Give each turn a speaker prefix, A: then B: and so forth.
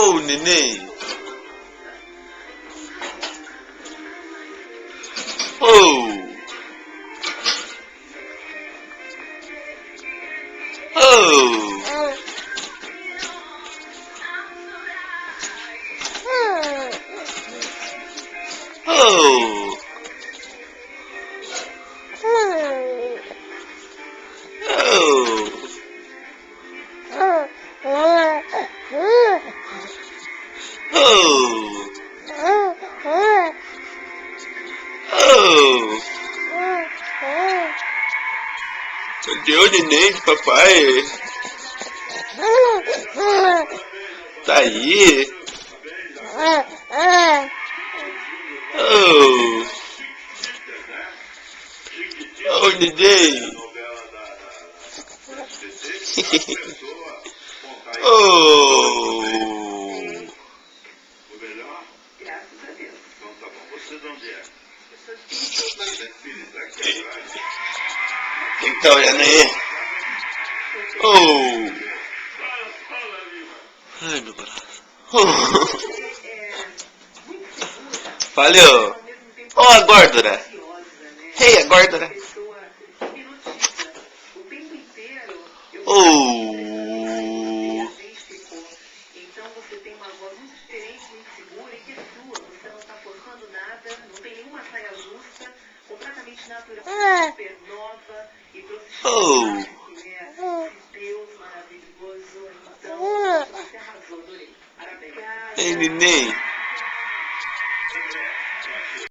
A: Oh, neném. Oh. Oh. Oh. Oh. Oh. Cadê o neném de papai? Tá aí. Oh. Oh, neném. Oh. Quem tá olhando aí? Oh. Ai, meu braço. Oh. Valeu. Oh, a gordura. Hey, a gordura. Oh.
B: Então você tem uma voz muito diferente, muito segura e que é sua. Você não está forçando nada, não tem nenhuma saia justa, completamente natural, super nova e profissional, que é Deus maravilhoso. Então, você arrasou, adorei. Parabéns.
A: Ei, neném.